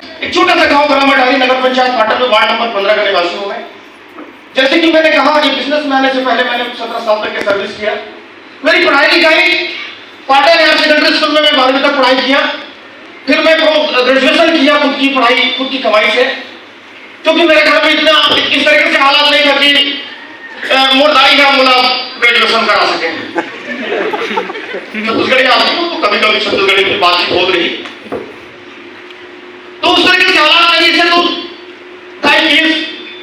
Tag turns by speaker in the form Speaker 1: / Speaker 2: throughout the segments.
Speaker 1: एक छोटा सा गांव घरामटारी नगर पंचायत पाटन में वार्ड नंबर 15 का निवासी हूं मैं। जैसे कि मैंने कहा, ये बिजनेस में आने से पहले मैंने 17 साल तक की सर्विस किया। मेरी पढ़ाई लिखाई पाटन हायर सेकेंडरी स्कूल में मैं 12वीं तक पढ़ाई किया। फिर मैं ग्रेजुएशन किया खुद की पढ़ाई, खुद की कमाई से, क्योंकि मेरे घर में इतना इस तरीके से हालात नहीं था कि मोरदाई का बोला ग्रेजुएशन करा सके। छत्तीसगढ़ी आदमी हूं तो कभी कभी छत्तीसगढ़ी की बातचीत हो रही, तो उस तरीके से हालात नहीं थे। तो ताई प्लीज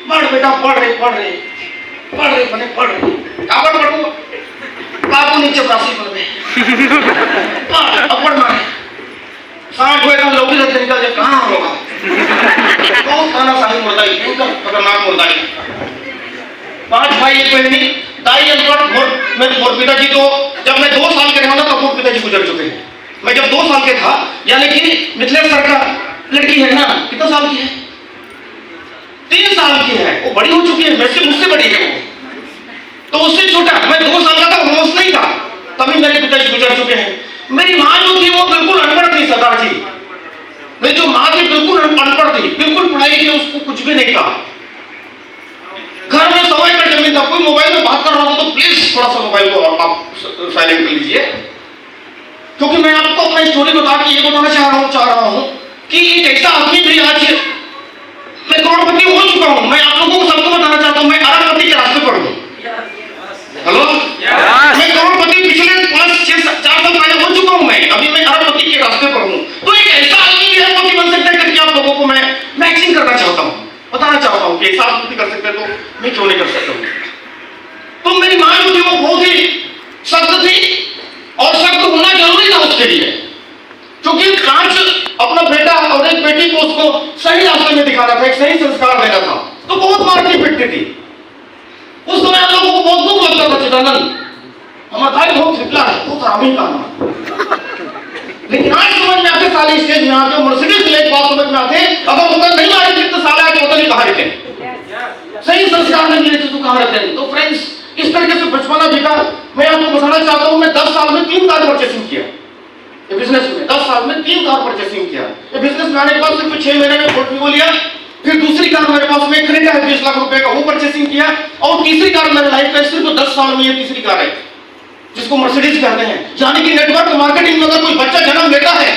Speaker 1: पढ़ बेटा, पढ़ रहे बने पढ़ रहे, काबर पढ़ूंगा बाबू नीचे प्रासी पर में अब पढ़ना है। 60 हुए का लोग निकल जाए, कहाँ होगा बहुत खाना साही मुर्दाई, खतरनाक मुर्दाई। 5 भाई 1 बहनी, दाई अनपढ़। मोर पिताजी तो जब मैं 2 साल के रहा था मोर पिताजी गुजर चुके हैं। मैं जब 2 साल के था, यानी कि मिथिलेश सर का लड़की है ना, कितना साल की है? 3 साल की है, वो बड़ी हो चुकी है, मुझसे बड़ी है वो, तो उससे छोटा। मैं 2 साल का था, होश नहीं था, तभी मेरे पिताजी गुजर चुके हैं। मेरी माँ जो थी वो बिल्कुल अनपढ़ थी सरदार जी। मेरी जो माँ थी बिल्कुल अनपढ़ थी, बिल्कुल पढ़ाई की उसको कुछ भी नहीं था। घर में 100 एकड़ जमीन था। कोई मोबाइल में बात कर रहा था तो प्लीज थोड़ा सा मोबाइल को आप साइलेंट कर लीजिए, क्योंकि मैं आपको अपनी स्टोरी बता के ये बताना चाह रहा हूं कि एक ऐसा आदमी भी आज, मैं करोड़पति हो चुका हूं। मैं आप लोगों को सबको बताना चाहता हूं, मैं अरबपति के रास्ते पर हूं। हेलो, मैं करोड़पति पिछले 5-6-4 साल पहले हो चुका हूं। मैं अभी मैं अरबपति के रास्ते पर हूं। तो एक ऐसा आदमी भी है वो बन सकता है करके आप लोगों को मैं मैक्सिंग करना चाहता हूं, बताना चाहता हूं कि ऐसा आदमी कर सकते तो मैं क्यों नहीं कर सकता हूं। तो मेरी माँ जो थी वो बहुत ही सख्त थी, और सख्त होना जरूरी था उसके लिए, क्योंकि 5 अपना बेटा और एक बेटी को उसको सही रास्ते में दिखाना था, एक सही संस्कार देना था। तो बहुत मारती पिटती थी। उस समय आप लोगों को बहुत दुख लगता था, चिदानंद हमारा भाई बहुत फिटला है, बहुत हरामी का नाम। लेकिन आज समझ में आते, साले स्टेज में आके मर्सिडीज ले बात समझ में आते, अगर उतना नहीं मारे थे तो साले आके उतना ही कहा रहते, सही संस्कार नहीं मिले थे तो कहा रहते। तो फ्रेंड्स, इस तरीके से बचपना बीता। मैं आपको बताना चाहता हूं, मैं 10 साल में 3 कार परचेसिंग किया। ये बिजनेस में 10 साल में 3 कार परचेसिंग किया। ये बिजनेस में आने के बाद सिर्फ 6 महीने में पोर्टफोलियो लिया। फिर दूसरी कार मेरे पास में खरीदा है 20 लाख रुपए का, वो परचेसिंग किया। और तीसरी कार मेरे लाइफ का सिर्फ 10 साल में ये तीसरी कार है, जिसको मर्सिडीज कहते हैं। यानी कि नेटवर्क मार्केटिंग में अगर कोई बच्चा जन्म लेता है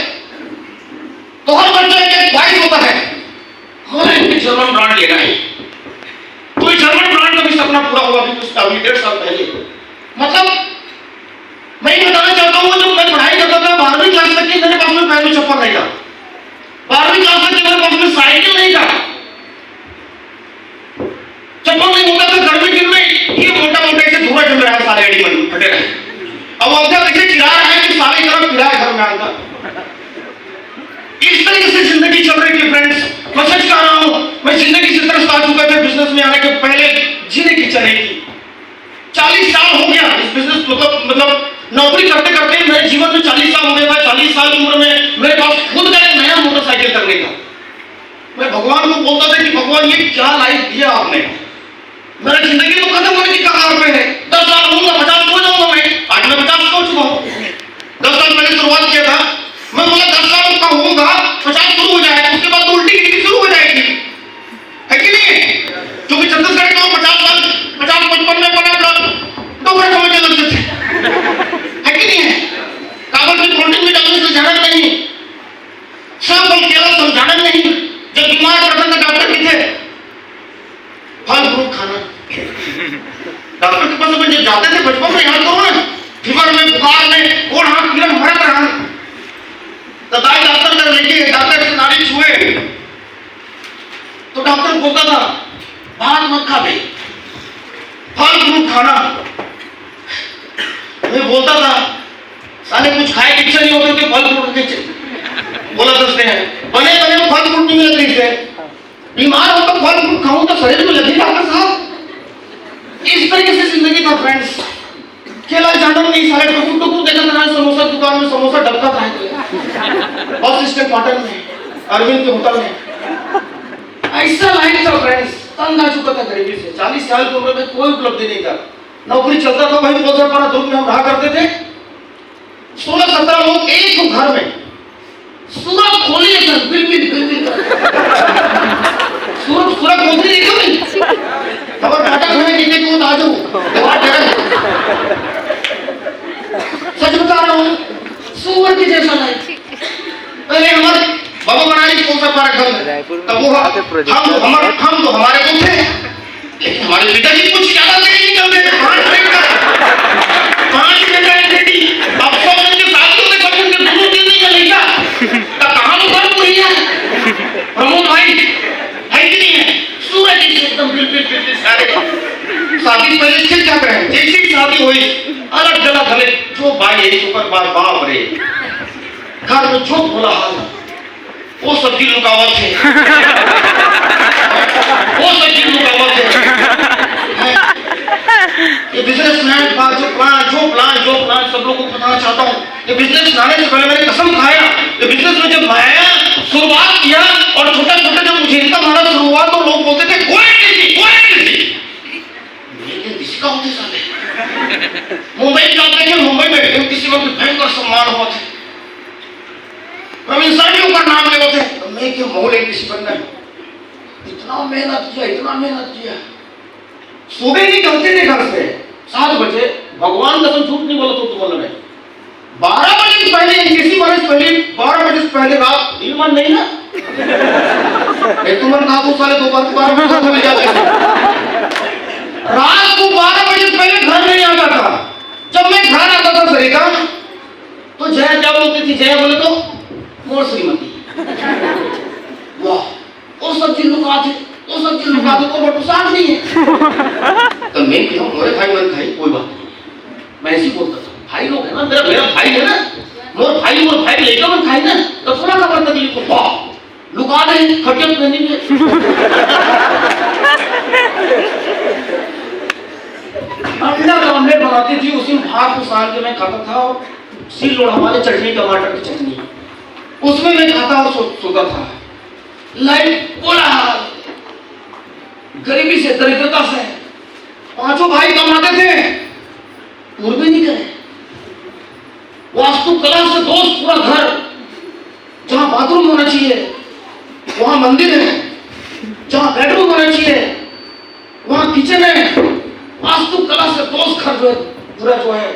Speaker 1: तो हर बच्चा एक ख्वाहिश होता है, हमें जर्मन ब्रांड लेना है। कोई जर्मन ब्रांड का भी सपना पूरा हुआ अभी 1.5 साल पहले। मतलब मैं ये बताना चाहता हूँ, जब मैं पढ़ाई करता था 12वीं क्लास तक की, मेरे पास में पैर में चप्पल नहीं था। 12वीं क्लास तक मेरे पास में साइकिल नहीं था, चप्पल नहीं होता था। गर्मी दिन में ये मोटा मोटा ऐसे धुआं जम रहा है, सारे एडी बन फटे रहे। अब अवसर ऐसे चिरा रहा है कि सारी तरफ फिरा है घर में आकर। इस तरीके से जिंदगी चल रही थी फ्रेंड्स। मैं सच कह रहा हूं, मैं जिंदगी से तरस खा चुका था। बिजनेस में आने के पहले जीने की इच्छा नहीं थी। 40 साल हो गया इस बिजनेस मतलब नौकरी करते करते मेरे जीवन में 40 साल हो गया था। 40 साल की उम्र में मेरे पास खुद का एक नया मोटरसाइकिल करने का। मैं भगवान को बोलता था कि भगवान ये क्या लाइफ दिया आपने, मेरा जिंदगी तो खत्म होने की कगार पे है। 10 साल होऊंगा 50 हो जाऊंगा मैं। आज मैं 50 हो चुका हूं। 10 साल पहले शुरुआत किया था। मैं बोला 10 साल का होऊंगा 50 शुरू हो जाएगा, उसके बाद तो उल्टी गिनती शुरू हो जाएगी, है कि नहीं? क्योंकि छत्तीसगढ़ के लोग 50-55 में बना डोबरा समझने लगते थे, है कि नहीं? कागज में प्रोटीन विटामिन से जाना नहीं, सब बल केवल समझाना नहीं। जब बीमार पड़ता था डॉक्टर की थे, फल फ्रूट खाना। डॉक्टर के पास जब जाते थे बचपन में, याद करो ना, फीवर में, बुखार में, कोण हाथ कीड़ा मरत रहा, तो दाई डॉक्टर कर लेके डॉक्टर से नाड़ी छुए तो डॉक्टर बोलता था भात मत खा बे, फल फ्रूट खाना। मैं बोलता था साले कुछ खाए की इच्छा नहीं होती तो फल फ्रूट के बोला दसते हैं, बने बने फल फ्रूट नहीं मिलते इससे। बीमार हो तो फल फ्रूट खाऊं तो शरीर में लगेगा डॉक्टर साहब। इस तरीके से जिंदगी था फ्रेंड्स। केला जानवर नहीं, सारे टुकुर टुकुर देखा था समोसा दुकान में, समोसा डबका था बस स्टैंड पाटन में, अरविंद के होटल में। ऐसा लाइफ था फ्रेंड्स। तंग आ चुका था गरीबी से। 40 साल की उम्र में कोई उपलब्धि नहीं था। नौकरी चलता था वही बोलसरपरा दुर्ग में हम रहा करते थे। 16-17 लोग एक घर में, सूरत खोली है सर, बिल धुएं नीचे को ताजू सच बता रहा हूँ, सुअर के जैसा नहीं। पहले हमारे बाबा बनाई कौन सा पार्क घर में, तब वो हम तो हमारे को थे, लेकिन हमारे पिताजी कुछ ज्यादा तेज निकल गए। 5 मिनट रेडी अब सब उनके साथियों में सब उनके दोनों दिन नहीं चलेगा तब कहाँ वो कर पूरी है प्रमोद भाई है कि नहीं है? सूरज जी एकदम बिल्कुल सारे शादी पहले छिल जाते हैं, जैसी शादी हुई अलग अलग हमें जो भाई है सुपर बाप रे घर में जो बोला हाल वो सब दिल रुकावट है वो सब दिल रुकावट है। ये बिजनेसमैन का जो प्लान सब लोगों को बताना चाहता हूँ। ये बिजनेस लाने से पहले मैंने कसम खाया, ये बिजनेस में जब आया शुरुआत किया और छोटा छोटा जब मुझे इनका हमारा शुरुआत तो लोग बोलते थे का होते साले मुंबई जाते थे, मुंबई में किसी को भयंकर सम्मान हुआ थे, प्रवीण सर भी ऊपर नाम ले थे, तो मैं क्यों मोल एक किसी बनना, इतना मेहनत किया सुबह निकलते थे घर से 7 बजे, भगवान कसम झूठ नहीं बोला तो बोल रहे 12 बजे से पहले किसी बरस पहले 12 बजे से पहले रात ईमान नहीं ना तुमन कहा तो साले दोपहर 12 बजे मिल जाते रात को 12 बजे से पहले घर नहीं आता था। जब मैं घर आता था सरिता तो जया क्या बोलती थी, जया बोले तो मोर श्रीमती वाह वो सब चीज लुका दे तो बटू साथ नहीं है। तो मैं क्यों मोरे भाई मन खाई कोई बात नहीं, मैं ऐसे बोलता था भाई लोग है ना, मेरा भाई है ना, मोर भाई लेकर मन खाई ना तो थोड़ा खबर तकलीफ को वाह लुका दे खटियत पहनेंगे। अंडा का ऑमलेट बनाती थी उसी में भात को साल के मैं खाता था और सिल लोड़ा वाले चटनी टमाटर की चटनी उसमें मैं खाता और सोता था। लाइफ बोला गरीबी से दरिद्रता से 5 भाई कमाते थे, पूर्वी नहीं करे वास्तुकला से दोस्त पूरा घर जहां बाथरूम होना चाहिए वहां मंदिर है, जहां बेडरूम होना चाहिए वहां किचन है, वास्तुकला से दोस्त घर जो है पूरा जो है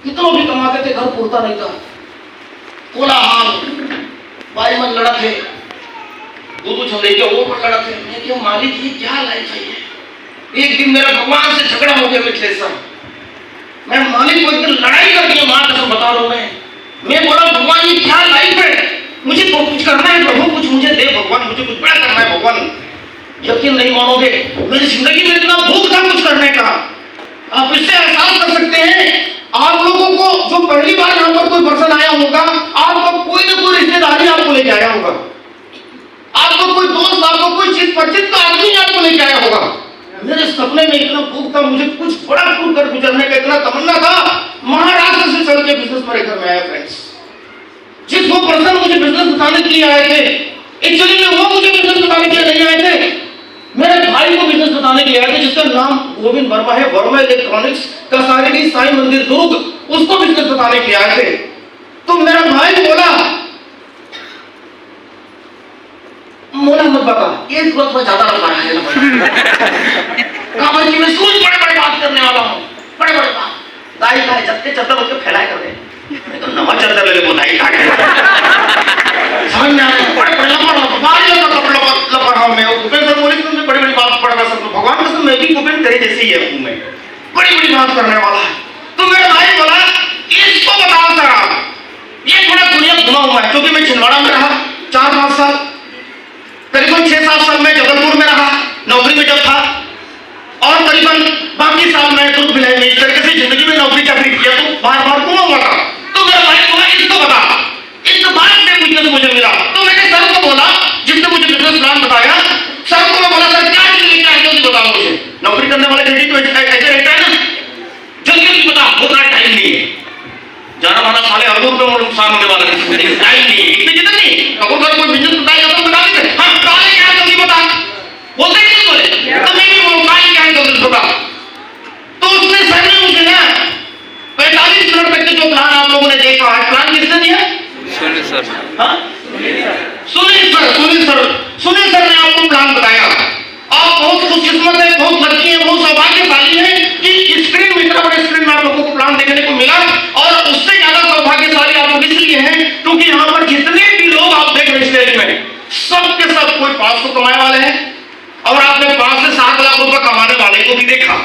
Speaker 1: कितना भी कमाते थे घर पूरता नहीं था। कोलाहल भाई मन लड़ा थे, दूध झोले के वो पर लड़ा थे, मैं क्यों मालिक ये क्या लाइफ है ये। एक दिन मेरा भगवान से झगड़ा हो गया मिथिलेश सर, मैं मालिक को एक दिन लड़ाई कर दी, मां कसम बता रहा हूं मैं बोला भगवान ये क्या लाइफ है, मुझे तो कुछ करना है प्रभु, कुछ मुझे दे भगवान, मुझे कुछ बड़ा करना है भगवान। यकीन नहीं मानोगे मेरी जिंदगी में इतना भूख था कुछ करने का, आप इससे एहसास कर सकते हैं। आप लोगों को जो पहली बार यहाँ पर कोई पर्सन आया होगा आपको कोई ना कोई रिश्तेदारी आपको लेके आया होगा, आपको कोई दोस्त, आपको कोई चीज परिचित का आदमी आपको लेके आया होगा। मेरे सपने में इतना भूख था, मुझे कुछ बड़ा टूट कर गुजरने का इतना तमन्ना था, महाराष्ट्र से चल के बिजनेस पर घर में आया फ्रेंड्स। जिस वो पर्सन मुझे बिजनेस बताने के लिए आए थे एक्चुअली में वो मुझे बिजनेस बताने के लिए नहीं आए थे, मेरे भाई को बिजनेस बताने के लिए आए थे जिसका नाम गोविंद वर्मा है, वर्मा इलेक्ट्रॉनिक्स कसारी साईं मंदिर दुर्ग, उसको बिजनेस बताने के लिए आए थे। तो मेरा भाई बोला मोला मत बता, एक बात में ज्यादा बता रहा है काबर की मैं सोच बड़े बात करने वाला हूँ, बड़े बात दाई का है जत्ते चद्दर उसको फैलाए कर दे तो नवा चद्दर ले वो दाई का समझ में आ रहा है, बड़े लंबा बाल लंबा रहा हूँ मैं। भूपेंद्र सर बोले तुमसे बड़ी बात पड़ रहा सब भगवान कसम मैं भी भूपेंद्र तेरे जैसे ही है हूँ, मैं बड़ी बात करने वाला है। तो मेरा भाई बोला इसको बताओ सर आप, ये थोड़ा दुनिया घुमा हुआ है क्योंकि मैं छिंदवाड़ा में रहा 4-5 साल, करीबन 6-7 साल मैं जबलपुर में रहा नौकरी में जब था, और करीबन बाकी साल मैं दुर्ग भिलाई में इस तरीके से जिंदगी में नौकरी चाकरी किया तो बार घुमा हुआ था। तो मेरा भाई बोला इसको बता, इस बात से बिजनेस मुझे मिला। तो मैंने सर को बोला जिसने मुझे बिजनेस प्लान बताया, सर को मैं बोला सर क्या चीज लिखना है जल्दी बताओ मुझे, नौकरी करने वाले लेडी तो ऐसे रहता है ना, जल्दी बता, बहुत टाइम नहीं है, जाना माना साले अरबों रुपए और नुकसान होने वाला है, टाइम नहीं है इतने जितना नहीं, अगर कोई बिजनेस बताएगा तो बता देते हाँ काले क्या जल्दी बता, बोलते ही नहीं बोले तो मैं भी बोलूँ काले क्या जल्दी बता। तो उसने सर ने मुझे ना 45 मिनट तक के जो प्लान आप लोगों ने देखा है, प्लान किसने दिया? सुनील सर। हाँ सुनील सर ने आपको प्लान बताया आप बहुत खुशकिस्मत है, बहुत लकी है, बहुत सौभाग्यशाली है कि स्क्रीन में, इतना बड़े स्क्रीन में आप लोगों को प्लांट देखने को मिला। और उससे ज्यादा सौभाग्यशाली आप लोग इसलिए हैं क्योंकि यहाँ पर जितने भी लोग आप देख रहे हैं स्टेज में, सब के सब कोई 500 कमाने वाले हैं और आपने 5 से 7 लाख रुपए कमाने वाले को भी देखा।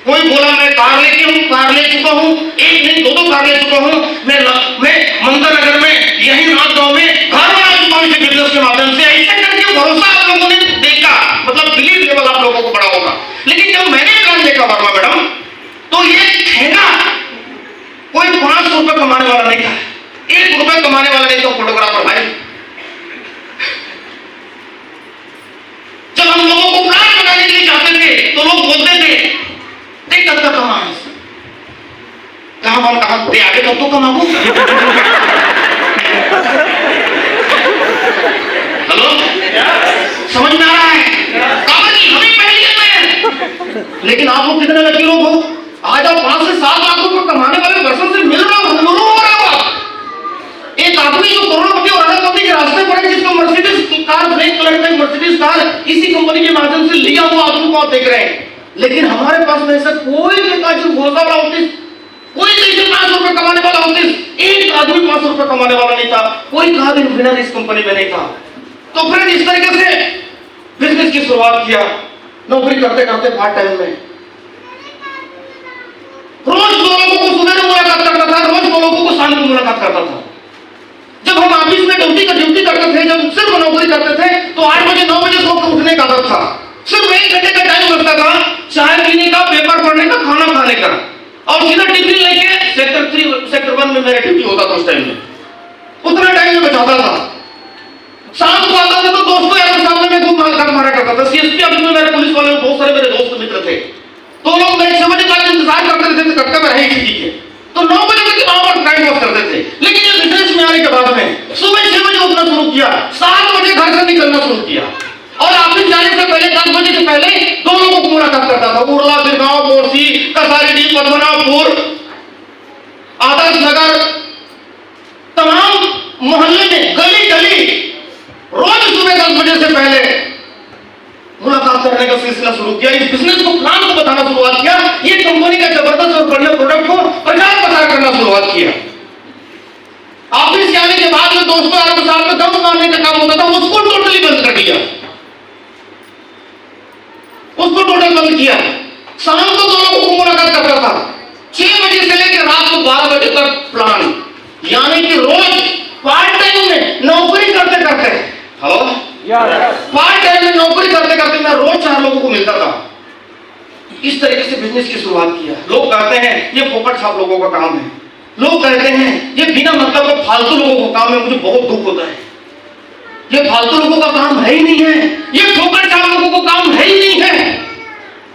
Speaker 1: कोई बोला मैं कार लेके हूँ, कार ले चुका हूँ, एक नहीं 2 कार ले चुका हूँ, मैं ममता नगर में, यही रात गांव में घर बना चुका हूँ इस बिजनेस के माध्यम से। ऐसे करके भरोसा आप लोगों ने देखा, मतलब बिलीव लेवल आप लोगों को बड़ा होगा। लेकिन जब मैंने प्लान देखा वर्मा मैडम, तो ये ठेका कोई 500 रुपए कमाने वाला नहीं था, 1 रुपए कमाने वाला नहीं था फोटोग्राफर भाई। जब हम लोगों को प्लान बनाने के लिए चाहते थे तो लोग बोलते थे देख कब तक कमा, कहां दे आगे तब तो कमाओ। हेलो, समझ में आ रहा है? हमें पहले, लेकिन आप लोग कितने लकी लोग हो, आज आप 5 से 7 लाख रुपए कमाने वाले पर्सन से मिल रहा हो रहा हो। एक आदमी जो करोड़पति और अरबपति के रास्ते पर है, जिसको मर्सिडीज कार, ब्लैक कलर का मर्सिडीज कार इसी कंपनी के माध्यम से लिया हुआ आदमी को आप देख रहे हैं। लेकिन हमारे पास में ऐसा कोई नेता जो घोषणा वाला होती, कोई नहीं 500 रुपए कमाने वाला होती, एक आदमी 500 रुपए कमाने वाला नहीं था, कोई कहा विनर इस कंपनी में नहीं था। तो फ्रेंड, इस तरीके से बिजनेस की शुरुआत किया, नौकरी करते करते पार्ट टाइम में। रोज 2 लोगों को सुबह मुलाकात करता था, रोज 2 लोगों को शाम को मुलाकात करता था। जब हम ऑफिस में ड्यूटी करते थे, जब सिर्फ नौकरी करते थे, तो 8 बजे 9 बजे सो के उठने का आदत था। सिर्फ 1 घंटे का टाइम लगता था चाय पीने का, पेपर पढ़ने का, खाना खाने का, और सीधा टिफिन लेके सेक्टर 1 में मेरा ड्यूटी होता था उस टाइम में। उतना टाइम में बचाता था। शाम को आता था तो दोस्तों यार सामने में खूब मारा करता था। सीएसपी ऑफिस में मेरे पुलिस वाले बहुत सारे मेरे दोस्त मित्र थे, तो लोग मेरे 6 बजे तक इंतजार करते थे कब रहे ठीक है, तो 9 बजे तक वहां पर टाइम पास करते थे। लेकिन ये बिजनेस में आने के बाद में सुबह 6 बजे उठना शुरू किया, 7 बजे घर से निकलना शुरू किया, और ऑफिस जाने से पहले 10 बजे से पहले 2 लोगों को मुलाकात करता था। उर्ला, बिरगांव, बोरसी, कसारीडी, पद्मनाभपुर, आदर्श नगर, तमाम मोहल्ले में, गली गली रोज सुबह 10 बजे से पहले मुलाकात करने का सिलसिला शुरू किया। इस बिजनेस को, प्लान को बताना शुरुआत किया, ये कंपनी का जबरदस्त और बढ़िया प्रोडक्ट को प्रचार प्रसार करना शुरुआत किया। ऑफिस जाने के बाद में दोस्तों आपके साथ में दम मारने का काम होता था, उसको टोटली बंद कर दिया, उसको टोटल बंद किया। शाम को 2 लोगों को मुलाकात करता था, 6 बजे से लेकर रात को 12 बजे तक प्लान, यानी कि रोज पार्ट टाइम में नौकरी करते करते, हेलो, पार्ट टाइम में नौकरी करते करते मैं रोज 4 लोगों को मिलता था। इस तरीके से बिजनेस की शुरुआत किया। लोग कहते हैं ये फोकट छाप लोगों का काम है, लोग कहते हैं ये बिना मतलब का फालतू लोगों का काम है। मुझे बहुत दुख होता है, ये फालतू लोगों का काम है ही नहीं है, ये फोकट छाप लोगों का काम है ही नहीं है।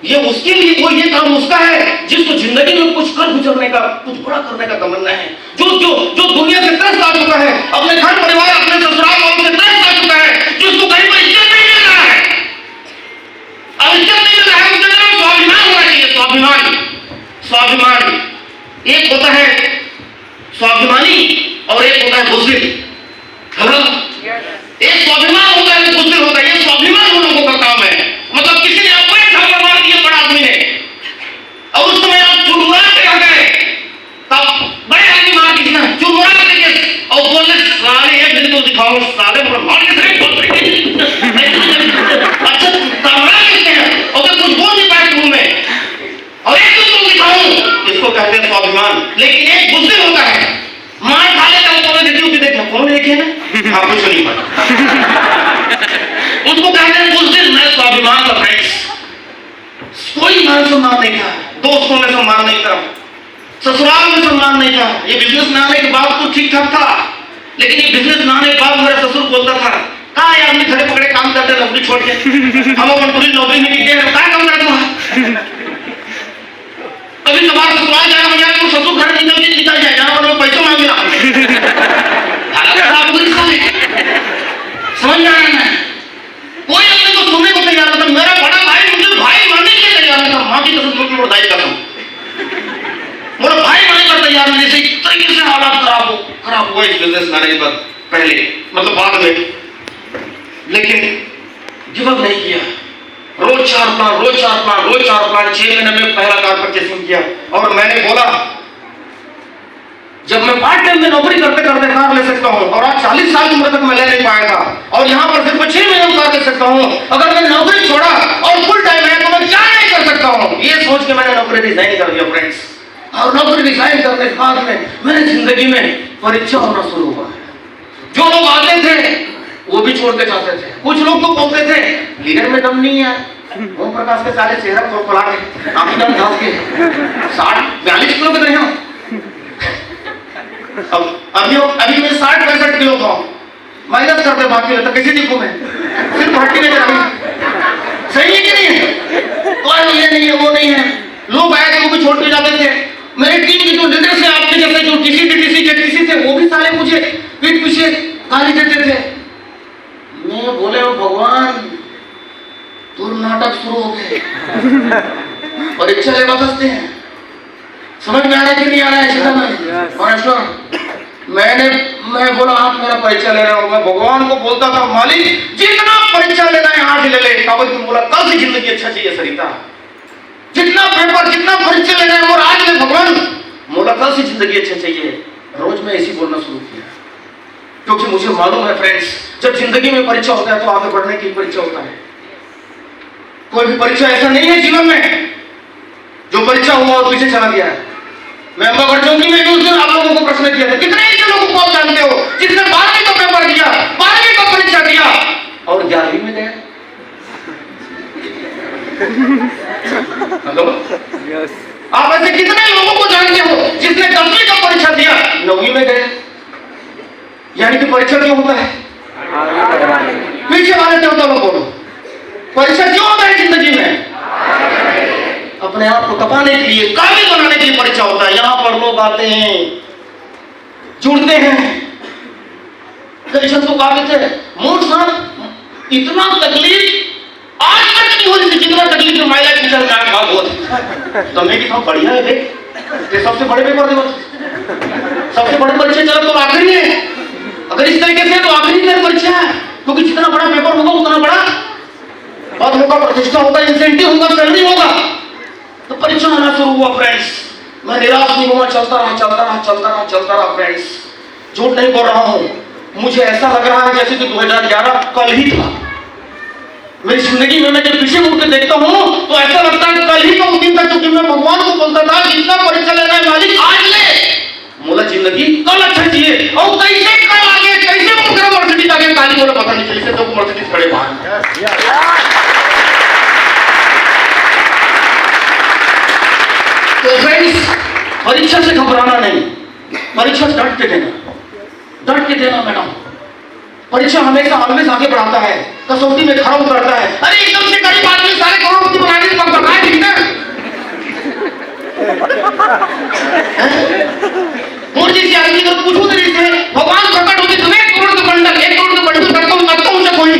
Speaker 1: ये उसके लिए, वो ये काम उसका है जिसको जिंदगी में कुछ कर गुजरने का, कुछ बड़ा करने का तमन्ना है, जो जो जो दुनिया से त्रस्त आ चुका है, अपने घर परिवार, अपने ससुराल वालों से त्रस्त आ चुका है, जिसको कहीं पर इज्जत नहीं मिल रहा है, अब इज्जत नहीं मिल रहा है, उसके अंदर स्वाभिमान होना चाहिए। स्वाभिमान, स्वाभिमान, एक होता है स्वाभिमानी और एक होता है बुज़दिल। हेलो, एक स्वाभिमान होता है, बुज़दिल होता है। ये स्वाभिमान लोगों का काम है, मतलब किसी ने आपको एक धक्का मार दिया बड़ा आदमी ने, और उस समय आप चुड़मुड़ाते रह गए, तब बड़े आदमी मार दी ना, चुड़मुड़ाते के और बोले साले ये बिल्कुल दिखाओ, साले मार के से बोल रहे अच्छा तमरा किसने है, और तो कुछ बोल नहीं पाए तुम में, और एक तो दिखाऊं, इसको कहते हैं स्वाभिमान। लेकिन एक बुज़दिल होता है, मार खा लेता है, तो देखिए उसे देखिए कौन देखे ना, आप कुछ नहीं पाए, उसको कहते हैं बुज़दिल। मैं स्वाभिमान का फ्रेंड्स, कोई मान सम्मान नहीं था, दोस्तों में सम्मान नहीं था, ससुराल में सम्मान नहीं था। ये बिजनेस में आने के बाद तो ठीक ठाक था, लेकिन ये बिजनेस में आने के बाद मेरा ससुर बोलता था कहा यार आदमी खड़े पकड़े काम करते नौकरी छोड़ के, हम अपन पूरी नौकरी में निकले हैं, क्या काम करते हो? अभी सवाल ससुराल जाना हो जाए तो ससुर घर निकल जाए, जहां पर पैसे मांगे ना समझ में आ रहा है। कोई अपने को सुनने को तैयार नहीं था। मेरा बड़ा भाई मुझे भाई मानने के लिए तैयार नहीं था, मां की कसम की बधाई करता हूं, मेरा भाई मानने का तैयार नहीं। जैसे इस तरीके से हालात खराब हुआ इस बिजनेस में आने के बाद, पहले मतलब बाद में, लेकिन गिव अप नहीं किया, रोज चार प्लान 6 महीने में पहला कार परचेसिंग किया। और मैंने बोला जब मैं पार्ट टाइम में नौकरी करते करते कार ले सकता हूँ और आज 40 साल की उम्र तक मैं ले नहीं पाया था, और यहाँ पर सिर्फ 6 महीने में कार ले सकता हूँ। अगर मैं नौकरी छोड़ा और फुल टाइम है तो मैं क्या नहीं कर सकता हूँ। ये सोच के मैंने नौकरी रिजाइन कर दिया फ्रेंड्स। और नौकरी रिजाइन करने के बाद में मेरी जिंदगी में परीक्षा होना शुरू हुआ। जो लोग आते थे वो भी छोड़ के जाते थे। कुछ लोग तो बोलते थे लीडर में दम नहीं है, ओम प्रकाश के सारे चेहरा खोला के आंखें दम घास के 60-42 किलो के रहे हो। अभी मैं 60-65 किलो का हूँ, माइनस करते बाकी रहता कैसे दिखूं मैं, सिर्फ हट्टी में जा रही। सही है कि नहीं है? तो ये नहीं है वो नहीं है। लोग आए तो वो भी छोड़ के जाते थे। मेरे टीम के जो लीडर से आपके जैसे जो टीसी थे वो भी साले मुझे पीठ पीछे गाली देते थे। मैं बोले भगवान तो नाटक शुरू हो गए, परीक्षा ले वापसते हैं। समझ में आ रहा है कि नहीं आ रहा है? मैं बोला आप मेरा परीक्षा ले रहे हो। मैं भगवान को बोलता था मालिक जितना परीक्षा लेना है आज ले ले। काबल तुम बोला कल से जिंदगी अच्छा चाहिए सरिता, जितना पेपर जितना परीक्षा लेना है और आज में भगवान बोला कल से जिंदगी अच्छा चाहिए। रोज मैं ऐसी बोलना शुरू किया क्योंकि मुझे मालूम है फ्रेंड्स, जब जिंदगी में परीक्षा होता है तो आगे बढ़ने की परीक्षा होता है। कोई भी परीक्षा ऐसा नहीं है जीवन में जो परीक्षा हुआ और पीछे चला गया है। मैं अम्बागढ़ की मैं उस दिन आप लोगों को प्रश्न किया था कितने ऐसे लोगों को आप जानते हो जिसने 12वीं का पेपर दिया, 12वीं का परीक्षा दिया और 11वीं में गया? हेलो, आप ऐसे कितने लोगों को जानते हो जिसने 10वीं का परीक्षा दिया 9वीं में गए? यानी कि परीक्षा क्यों होता है? पीछे वाले क्यों होता? बोलो परीक्षा क्यों होता है जिंदगी में? अपने आप को तपाने के लिए, काबिल बनाने के लिए परीक्षा होता है। यहाँ पर लोग आते हैं, जुड़ते हैं, कई तो काबिल थे। मूड साहब इतना तकलीफ आज तक नहीं हो रही थी जितना तकलीफ जो माइला की चल रहा है। तो मैं कि बढ़िया है देख, सबसे बड़े पेपर दे, सबसे बड़े परीक्षा चलो तो आखिरी है। अगर इस तरीके से तो आखिरी में परीक्षा है, क्योंकि जितना बड़ा पेपर होगा उतना बड़ा पद होगा, प्रतिष्ठा होगा, इंसेंटिव होगा, सैलरी होगा। तो परीक्षा आना शुरू हुआ फ्रेंड्स। मैं निराश नहीं हुआ, चलता रहा फ्रेंड्स। झूठ नहीं बोल रहा हूँ, मुझे ऐसा लग रहा है जैसे कि 2011 कल ही था। मेरी जिंदगी में मैं जब पीछे मुड़ के देखता हूँ तो ऐसा लगता है कल ही का वो दिन था, क्योंकि मैं भगवान को बोलता था जितना परीक्षा लेना है मालिक आज ले, मोला जिंदगी कल अच्छा चाहिए। और कैसे कल आगे, कैसे मुझे मर्सिडीज आगे काली बोला पता नहीं चली, तो मर्सिडीज खड़े बाहर। तो फ्रेंड्स परीक्षा से घबराना नहीं, परीक्षा से डट के देना मैडम। परीक्षा हमेशा ऑलवेज आगे बढ़ाता है, कसौटी में खरा उतरता है। अरे एकदम से गरीब आदमी सारे करोड़पति बनाने का बताया ठीक ना? मूर्ति से आदमी को पूछो तेरे से भगवान प्रकट होते तुम्हें 1 करोड़ का बंडल, 1 करोड़ का बंडल करता हूं मुझे कोई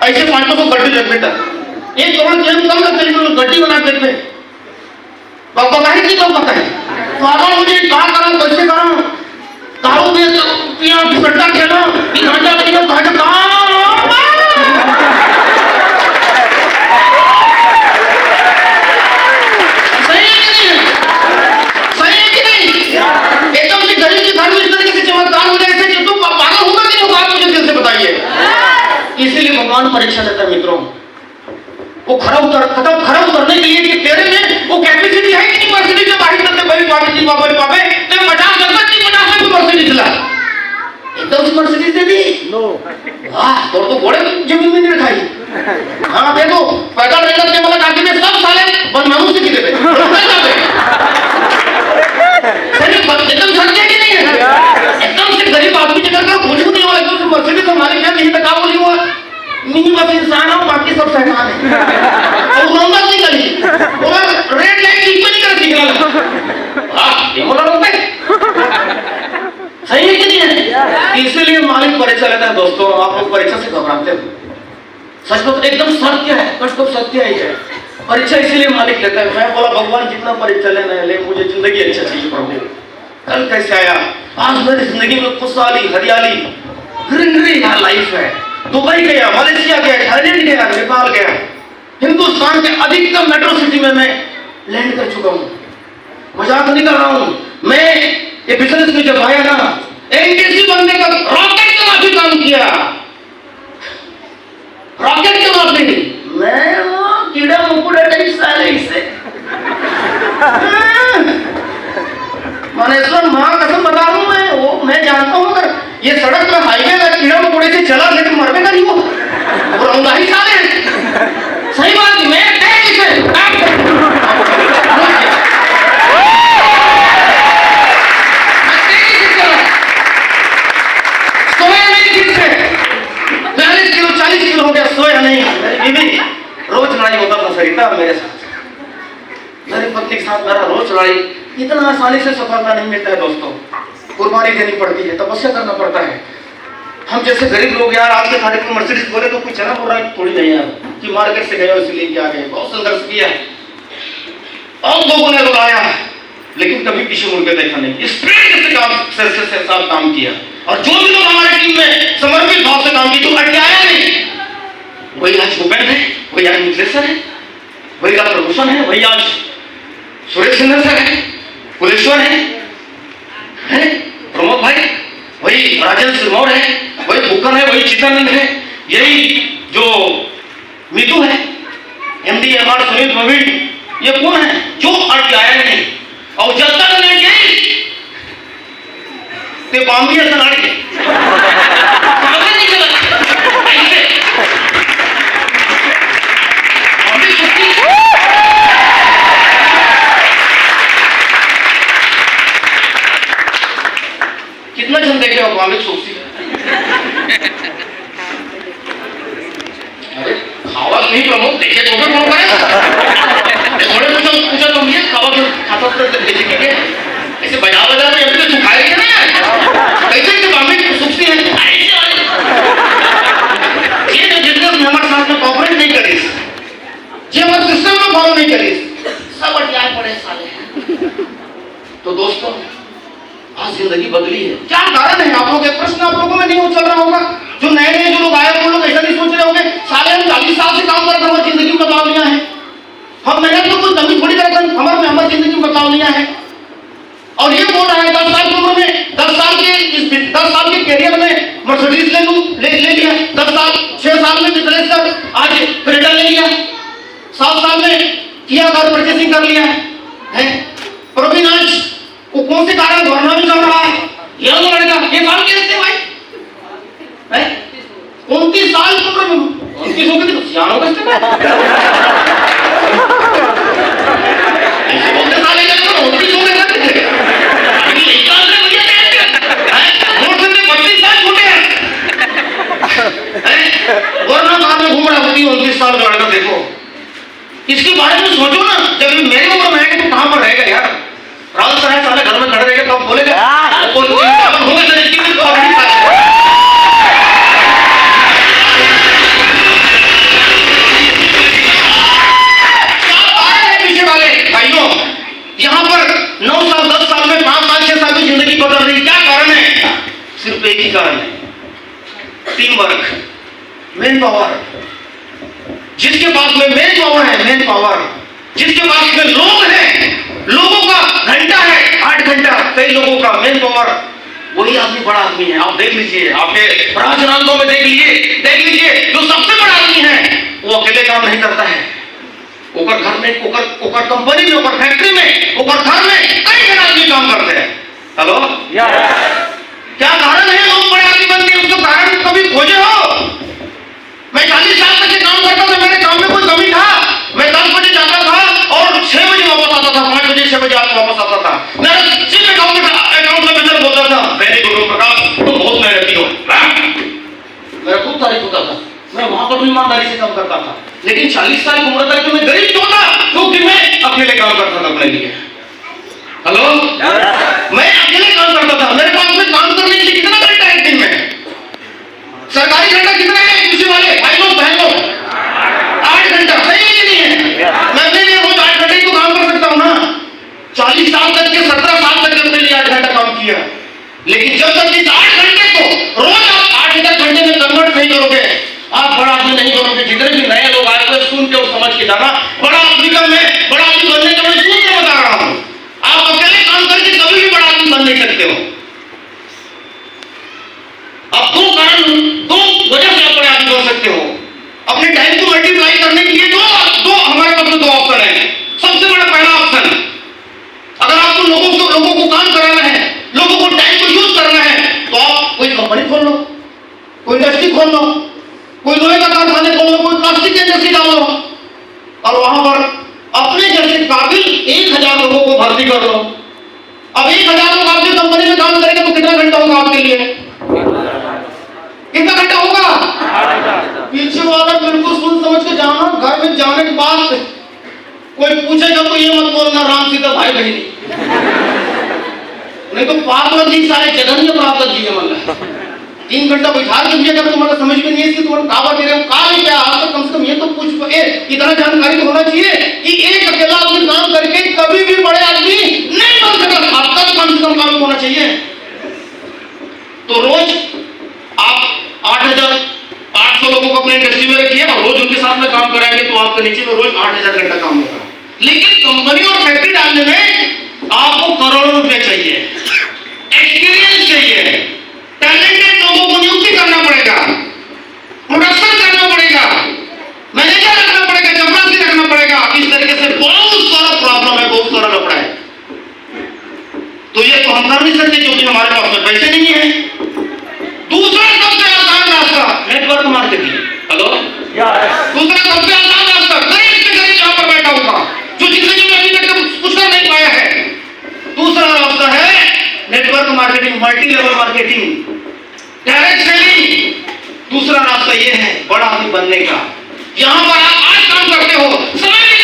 Speaker 1: ऐसे 500 गड्डी रख बेटा, 1 करोड़ के कम ना तेरी गड्डी बना देते बाबा भाई की तो पता है। तो अगर मुझे क्या करूं, कैसे करूं, दारू में पिया सट्टा खेलो, इन हटा के तो भाग सही है कि नहीं? एकदम से गरीब की घर में इस तरीके से चमत्कार हो जाए कि तुम पागल होगा कि नहीं होगा, मुझे दिल से बताइए। इसीलिए भगवान परीक्षा देता है मित्रों, वो खरा उतरने के लिए कि तेरे में वो कैपेसिटी है कि नहीं। मर्सिडीज से बाहर करते भाई पापे तो 50 मर्सिडीज ला, एकदम से मर्सिडीज दे दी। नो वाह, तो घोड़े जमीन में नहीं रखाई। हाँ देखो पैदल रेलर के मतलब आगे में सब साले बनमानू से गिरे थे, एकदम झटके की नहीं है। एकदम से गरीब आदमी जगह का कुछ नहीं हुआ, एकदम से मर्सिडीज का मालिक है नहीं तक बोली हुआ नहीं, बस इंसान हो बाकी सब शैतान है। और रोंदा नहीं करी और रेड लाइट ठीक नहीं कर सिग्नल। हां ये बोला लोग सही है कि नहीं है? इसलिए मालिक परीक्षा लेता है। दोस्तों आप लोग परीक्षा से घबराते हो, सच तो एकदम सत्य है, कष्ट तो सत्य ही है। परीक्षा इसीलिए मालिक लेता है। मैं बोला भगवान जितना परीक्षा लेना है ले, मुझे जिंदगी अच्छा चाहिए प्रभु। कल कैसे आया, आज मेरी जिंदगी में खुशहाली, हरियाली, ग्रीनरी लाइफ है। दुबई गया, मलेशिया गया, थाईलैंड गया, नेपाल गया, हिंदुस्तान के अधिकतम मेट्रो सिटी में मैं लैंड कर चुका हूं। मजाक नहीं कर रहा हूं मैं। ये बिजनेस में जब आया ना, एनटीसी बनने का रॉकेट के माफी काम किया, रॉकेट के माफी। मैं वो कीड़ा मकोड़ा टाइप साले इसे मानेश्वर मां कसम बता रहा हूं मैं, वो मैं जानता हूं अगर ये सड़क पर हाईवे का कीड़ा मकोड़े से चला लेकिन मरने का नहीं वो, और अंगाही साले। सही बात है, मैं रोज लड़ाई होता था सरिता मेरे साथ, मेरी पत्नी के साथ मेरा रोज लड़ाई। इतना आसानी से सफलता नहीं मिलता है दोस्तों, कुर्बानी देनी पड़ती है, तपस्या करना पड़ता है। हम जैसे गरीब लोग यार आज के तारीख में मर्सिडीज बोले तो कुछ चला बोल रहा है थोड़ी नहीं यार, कि मार्केट से गए इसलिए लेके आ गए, बहुत संघर्ष किया और लोगों ने रुलाया लेकिन कभी पीछे मुड़ के देखा नहीं। स्प्रिट से काम से साथ काम किया और जो भी लोग हमारे टीम में समर्पित भाव से काम किया तो अटकाया नहीं। वही आज भूपेंद्र है, वही आज मिथिलेश्वर है, वही आज प्रभूषण है, वही आज सुरेश सिंह सर है, कुलेश्वर है प्रमोद भाई, वही राजेंद्र सिरमौर है, वही भूकन है, वही चित्तानंद है, यही जो मीतू है, एमडी एमआर सुनील प्रवीण, ये कौन है जो अटकाया नहीं। और जब तक नहीं गई ते बाम्बी ऐसा लड़के सामने नहीं चला ऐसे कितना जन देखे हो बाम्बी सोची। अरे खावा नहीं प्रमोद देखे तो भी कौन थोड़े पूछा तो ये खावा खाता तो देखे के ऐसे बजा में अभी तो सुखाएंगे ना कैसे कि बाम्बी सुखती है ये जो जितने हमारे साथ में कॉपरेट नहीं करीस, ये हमारे सिस्टम में फॉलो नहीं करीस, सब अटकाए पड़े साले। तो दोस्तों आज जिंदगी बदली है, क्या कारण है? आप लोग एक प्रश्न आप लोगों में नहीं चल रहा होगा, जो नए नए जो लोग आए वो लोग ऐसा नहीं सोच रहे होंगे साले हम 40 साल से काम कर रहे हैं, जिंदगी में बदलाव लिया है। हम मेहनत में कोई कमी थोड़ी करते हैं, हमारी जिंदगी में बदलाव लिया है। और ये बोल रहा है 10 साल की उम्र में 10 साल के कैरियर में मर्सिडीज ले लिया, 10 साल 6 साल में मिथिलेश्वर आज क्रेटा ले लिया, 7 साल में किया कार परचेसिंग कर लिया है। प्रवीण आज वो कौन से कारण भरना भी चल रहा है, ये तो लड़का ये काम के रहते भाई 29 साल की उम्र में 29 हो गए तो सियान हो गए ऐसे बोलते साले का तो 29 हो गए थे अभी एक साल से भैया हैं मोर से 32 साल छोटे हैं वरना बाद में घूम रहा होती 29 साल का लड़का। देखो इसके बारे में सोचो ना, जब मेरी उम्र में है तो कहां पर रहेगा यार, राहुल सर साले घर में खड़े रहेंगे तो बोलेगा होंगे सर इसकी भी पीछे वाले भाइयों। यहाँ पर 9 साल 10 साल में 5 साल 6 साल की जिंदगी बदल रही, क्या कारण है? सिर्फ एक ही कारण है, टीम वर्क, मैन पावर। जिसके पास में मैन पावर है, मैन पावर, जिसके पास में लोग हैं, लोगों का घंटा है 8 घंटा, कई लोगों का मैन पावर, वही आदमी बड़ा आदमी है। आप देख लीजिए, आपके राजनांदों में देख लीजिए जो सबसे बड़ा आदमी है वो अकेले काम नहीं करता है, ओकर घर में, ओकर कंपनी में, ओकर फैक्ट्री में, ओकर घर में कई जन आदमी काम करते हैं। हेलो क्या कारण है लोग बड़े आदमी बनते हैं? उसका कारण कभी खोजे हो? मैं 40 साल तक काम करता था, मेरे काम में कोई कमी था? मैं 10 बजे जाता था और 6 बजे वापस आता था, 5 बजे 6 बजे वापस आता था। मेरा सिर्फ अकाउंट मैनेजर बोलता था वेरी गुड प्रकाश तुम बहुत मेहनती हो, मेरा खूब तारीफ होता था। मैं वहां पर भी ईमानदारी से काम करता था, लेकिन 40 साल की उम्र तक मैं गरीब क्यों था? क्योंकि मैं अकेले काम करता था अपने लिए। हेलो मैं अकेले काम करता था, मेरे पास में काम करने के लिए कितना घंटा है दिन में? सरकारी घंटा कितना है कृषि वाले भाई लोग बहन लोग? 8 घंटा, सही है कि नहीं है? मैं अपने लिए रोज 8 घंटे तो काम कर सकता हूँ ना। 40 साल तक के 17 साल तक अपने लिए 8 घंटा काम किया, लेकिन जब तक इस 8 घंटे को रोज आप 8 घंटे में कन्वर्ट नहीं करोगे, आप बड़ा आदमी नहीं बनोगे। जितने भी नए लोग आए हुए सुन के और समझ जाना। बड़ा आदमी में बड़ा आदमी बनने का मैं सूत्र बता रहा हूं। आप अकेले काम करके कभी भी बड़ा आदमी बन नहीं सकते हो। अब दो वजह से आप बड़े आदमी बन सकते हो। अपने टाइम को मल्टीप्लाई करने के लिए दो हमारे पास दो ऑप्शन है। सबसे बड़ा पहला ऑप्शन, अगर आपको लोगों को काम कराना है, लोगों को टाइम को यूज करना है, तो आप कोई कंपनी खोल लो, कोई इंडस्ट्री खोल लो, कोई लोहे का कारखाने खोल लो, कोई प्लास्टिक की इंडस्ट्री डाल लो और वहां पर अपने जैसे काबिल 1000 लोगों को भर्ती कर लो। अब 1000 लोग आपकी कंपनी में काम करेंगे तो कितना घंटा होगा आपके लिए? कितना घंटा होगा? पीछे वाला बिल्कुल सुन समझ के जाना। घर में जाने के बाद कोई पूछेगा तो ये मत बोलना राम सीता भाई बहनी, नहीं तो पार्वती जी सारे जगन्य प्राप्त जी है। मतलब 3 घंटा बैठा के दिया जब तुम्हारा समझ में नहीं है कि तुम्हारा काबा दे रहे हो का क्या आप तो कम से कम ये तो पूछ इतना जानकारी तो होना चाहिए कि एक अकेला आदमी काम करके कभी भी बड़े आदमी नहीं बन सकता। आपका तो कम से कम काम होना चाहिए। तो रोज आप 8,800 लोगों को अपने इंडस्ट्री में रखिए और रोज उनके साथ में काम कराएंगे तो आपके नीचे में रोज 8,000 घंटा काम होगा। लेकिन कंपनी और फैक्ट्री डालने में आपको करोड़ों रुपए चाहिए, एक्सपीरियंस चाहिए, टैलेंटेड लोगों को नियुक्ति करना पड़ेगा, प्रोडक्शन करना पड़ेगा, मैनेजर रखना पड़ेगा, चपरासी रखना पड़ेगा। इस तरीके से बहुत सारा प्रॉब्लम है, बहुत सारा लफड़ा है। तो ये तो हम कर नहीं सकते क्योंकि हमारे पास में पैसे नहीं है। दूसरा सबसे आसान रास्ता नेटवर्क मार्केटिंग। हेलो, दूसरा सबसे आसान रास्ता गरीब से गरीब जहां पर बैठा होगा जो जिंदगी में अभी तक कुछ कर नहीं पाया है, दूसरा रास्ता है network marketing, multi level marketing, direct selling. दूसरा रास्ता ये है बड़ा आदमी बनने का। यहां पर आप आज काम करते हो, समय नहीं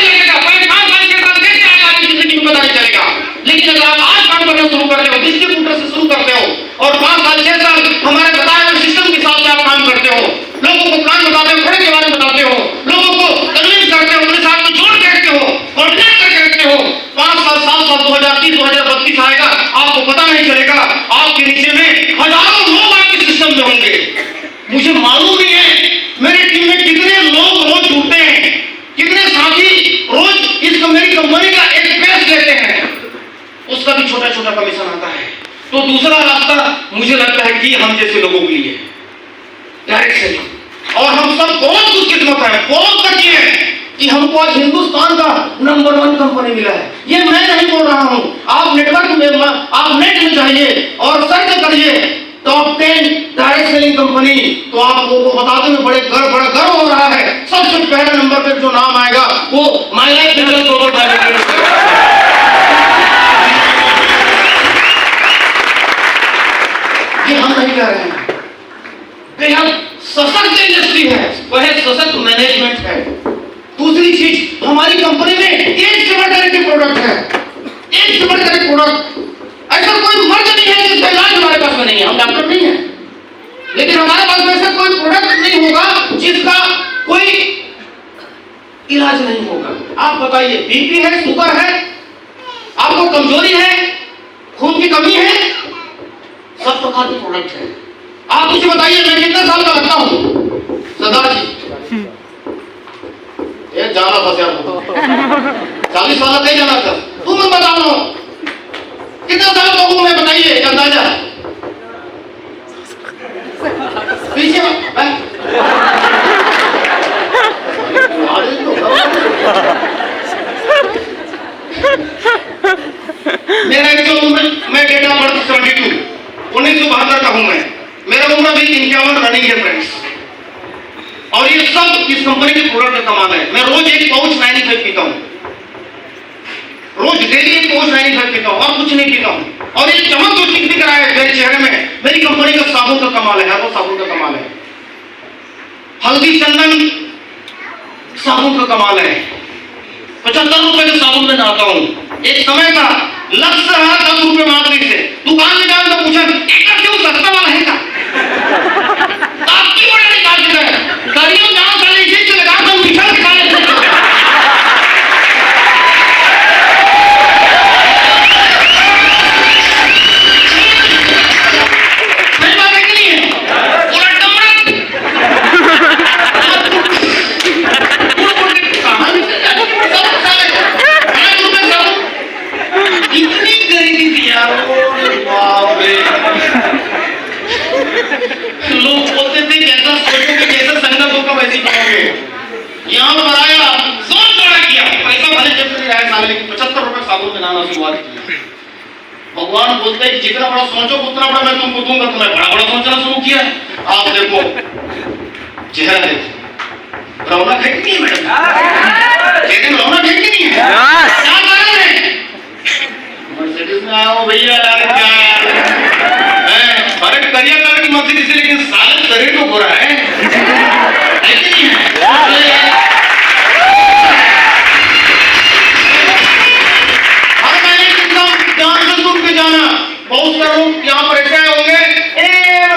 Speaker 1: लगेगा, 5 साल 6 साल देख के आपकी जिंदगी में पता नहीं चलेगा। लेकिन अगर आप आज काम करना शुरू करते हो, डिस्ट्रीब्यूटर से शुरू करते हो और 5 साल 6 साल हमारे बताए हुए सिस्टम के हिसाब से आप काम करते हो, लोगों को प्लान बताते हो, खड़े के बारे में बताते हो, लोगों को कन्विंस करते हो, अपने साथ में जोड़ के रखते हो, कोऑर्डिनेट करके रखते हो, 5 साल 7 साल 2030 2032 आएगा, आपको पता नहीं चलेगा। आपके नीचे में हजारों लोग आपके सिस्टम में होंगे। मुझे मालूम नहीं है मेरी टीम में कितने लोग रोज जुड़ते हैं, कितने साथी रोज इस मेरी कंपनी का एक पेज लेते हैं, उसका भी छोटा छोटा कमीशन आता है। तो दूसरा रास्ता मुझे लगता है कि हम जैसे लोगों के लिए डायरेक्ट सेलिंग। और हम सब बहुत कुछ किस्मत है, बहुत लकी है कि हमको आज हिंदुस्तान का नंबर 1 कंपनी मिला है। ये मैं नहीं बोल रहा हूं, आप नेटवर्क में आप नेट में जाइए और सर्च करिए टॉप 10 डायरेक्ट सेलिंग कंपनी, तो आप लोगों को बताते हुए बड़ा गर्व हो रहा है। सबसे पहले नंबर पे जो नाम आएगा वो my life digital global private limited. ये हम नहीं कह रहे हैं, बेहद सशक्त इंडस्ट्री है, वह सशक्त मैनेजमेंट है। दूसरी चीज हमारी कंपनी में एक से बढ़कर एक प्रोडक्ट है, एक से बढ़कर एक प्रोडक्ट। ऐसा कोई मर्ज नहीं है जिसका इलाज हमारे पास में नहीं है, हम डॉक्टर नहीं है, लेकिन हमारे पास में ऐसा कोई प्रोडक्ट नहीं होगा जिसका कोई इलाज नहीं होगा। आप बताइए, बीपी है, शुगर है, आपको कमजोरी है, खून की कमी है, सब प्रकार के प्रोडक्ट है। आप मुझे बताइए मैं कितने साल का लगता हूं? सरदार जी ये जाना बस यार 40 साल नहीं जाना था। तुम मैं बता रहा हूं कितने साल का हूं मैं, बताइए अंदाजा। पीछे मेरा एक्चुअल उम्र, मैं डेट ऑफ बर्थ 72 1972 का हूं मैं। मेरा उम्र भी 51 रनिंग है फ्रेंड्स। और ये सब इस कंपनी के प्रोडक्ट का कमाल है। मैं रोज एक पाउच 95 पीता हूं, रोज डेली एक पाउच 95 पीता हूं और कुछ नहीं पीता हूं। और ये चमक जो दिख रहा है मेरे चेहरे में, मेरी कंपनी का साबुन का कमाल है, हर्बल साबुन का कमाल है, हल्दी चंदन साबुन का कमाल है। 75 रुपए के साबुन में नहाता हूं। एक समय का लक्ष्य रहा 10 रुपए मांगने से। दुकान में जाकर तो पूछा एक क्यों सस्ता वाला है का आपकी बड़ा निकाल देता है, करियो जहां साले इसे लगा कर मीठा दिखा लेते हैं। सुनोगे। यहाँ पर आया, जोर तोड़ा किया, पैसा भले जेब में नहीं रहा साले, लेकिन 75 रुपए साबुन में नहाना शुरुआत किया। भगवान बोलते हैं कि जितना बड़ा सोचो उतना बड़ा मैं तुमको दूंगा, तुम्हें बड़ा बड़ा सोचना शुरू किया। आप देखो चेहरा देखो, रौनक है कि नहीं मैडम? चेहरे में रौनक है कि नहीं है? क्या कारण है? मर्सिडीज में आया हूँ भैया, अरे करिया कलर की मर्सिडीज, लेकिन साले शरीर तो बुरा है कि नहीं है? हर महीने कितना ध्यान से सुन के जाना। बहुत सारे लोग यहाँ पर ऐसे होंगे,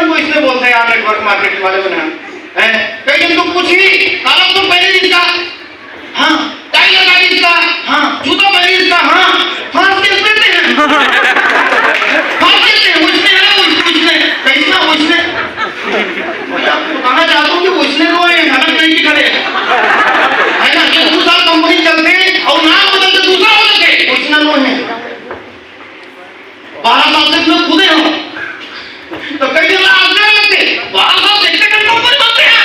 Speaker 1: उनको इसलिए बोलते हैं यार नेटवर्क मार्केटिंग वाले बना है। कई जन तो पूछी काला तो पहले इसका, हाँ टाई लगा इसका, हाँ जूता पहले इसका, हाँ फांस के देते हैं, फांस देते हैं, उसने है उसने कैसा उसने, मैं आपको कहना चाहता हूँ कि उसने तो है अलग नहीं की खड़े है ना। ये 2 साल कंपनी चलते और नाम बदलते दूसरा हो सके, उसने नो है 12 साल से मैं खुदे हूँ, तो कई जन आगे लगते 12 साल देखते कंपनी बनते हैं।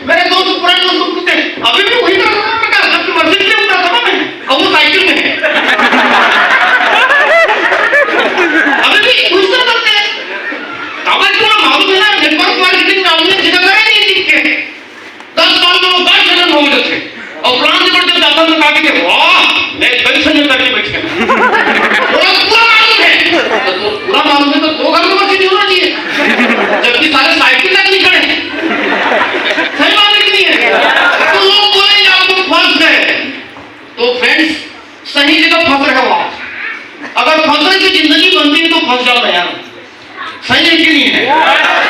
Speaker 1: मेरे दोस्त पुराने दोस्त पूछते अभी भी वही कर रहा हूं, मैं अपनी मर्जी से उड़ा था मैं, और वो साइकिल में है अभी भी कुछ तो करते हैं। अब इसको मालूम है ना नेटवर्क मार्केटिंग में आपने जगह नहीं दिख के 10 साल में वो 10 जगह हो गए थे, और प्लान से बढ़ते जाता में कहा कि वाह मैं पेंशन में करके बैठे पूरा मालूम है, तो पूरा मालूम है तो 2 घर में मर्जी नहीं होना चाहिए, जबकि सारे साइकिल तक नहीं खड़े। सही बात है कि नहीं है? तो लोग बोलेंगे आप लोग फंस गए, तो फ्रेंड्स सही जगह फंस रहे हो आप। अगर फंसने की जिंदगी बनती है तो फंस जाओ ना यार, सही है कि नहीं है?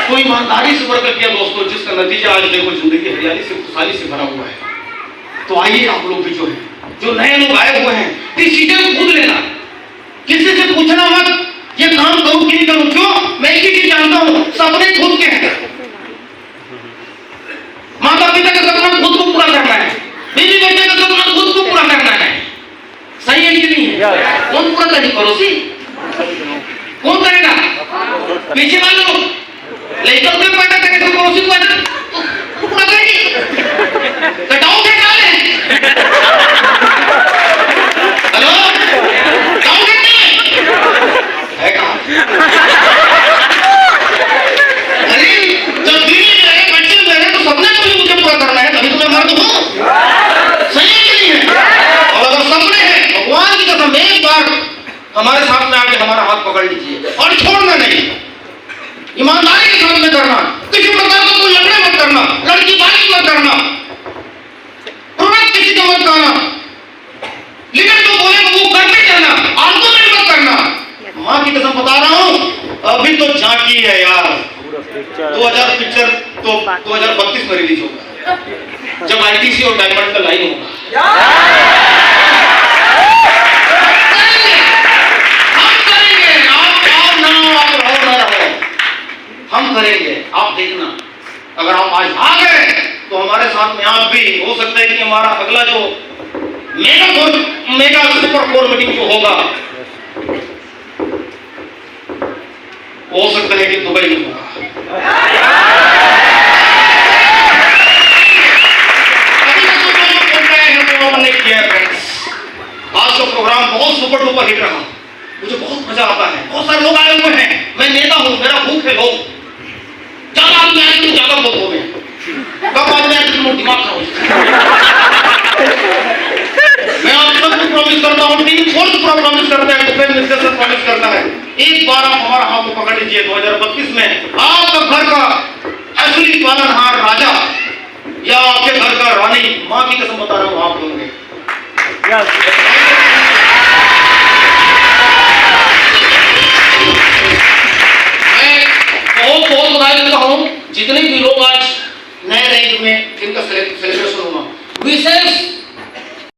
Speaker 1: तो ईमानदारी से वर्क किया दोस्तों, जिसका नतीजा आज देखो जिंदगी हरियाली से खुशहाली से भरा हुआ है। तो आइए आप लोग भी जो नए लोग आए हुए हैं, डिसीजन खुद लेना, किसी से पूछना मत ये काम करूं कि नहीं करूं। क्यों? मैं एक ही चीज जानता हूं, सपने खुद के हैं। माता पिता का सपना खुद को पूरा करना है, बीवी बच्चे का सपना खुद को पूरा करना है। सही है कि नहीं है? कौन पूरा करेगा? पड़ोसी कौन करेगा? पीछे वाले लोग लेकर के पैदा करेंगे तो पड़ोसी को पैदा पूरा करेगी, कटाओ के डाले हेलो कटाओ के है कहां? अरे जब बीवी रहे बच्चे रहे तो सपने को मुझे पूरा करना है, तभी तो मैं मर्द हूं। सही है कि नहीं है? और अगर सपने हैं भगवान की कसम एक बार हमारे साथ में आके हमारा हाथ पकड़ लीजिए और छोड़ना नहीं, ईमानदारी के साथ में करना, किसी प्रकार का कोई लड़ाई मत करना, लड़की बाजी मत करना, किसी को मत कहना, लेकिन जो बोले वो करते जाना, आर्गुमेंट मत करना। माँ की कसम बता रहा हूँ, अभी तो झांकी है यार, 2000 पिक्चर तो 2032 में रिलीज होगा, जब आईटीसी और डायमंड का लाइन होगा। हम करेंगे, आप देखना। अगर आप आज आ गए तो हमारे साथ में आप भी हो सकता है कि हमारा अगला जो मेगा सुपर कोर मीटिंग जो होगा हो सकता है कि दुबई में होगा। आज का प्रोग्राम बहुत सुपर डुपर हिट रहा, मुझे बहुत मजा आता है। बहुत सारे लोग आए हुए हैं, मैं नेता हूं, मेरा भूख है लोग ज्यादा आदमी आए तो ज्यादा लोग हो गए, कम आदमी आए तो दिमाग खराब हो। मैं आप सबको प्रॉमिस करता हूं, टीम फोर्स पूरा प्रॉमिस करता है, डिफेंस मिनिस्टर से प्रॉमिस करता है, एक बार आप हमारा हाथ को पकड़ लीजिए, 2032 में आपका घर का असली पालनहार राजा या आपके घर का रानी, माँ की कसम बता रहा हूं आप होंगे। बहुत बधाई देता हूं जितने भी लोग आज नए रेंज में जिनका सेलिब्रेशन हुआ, विशेष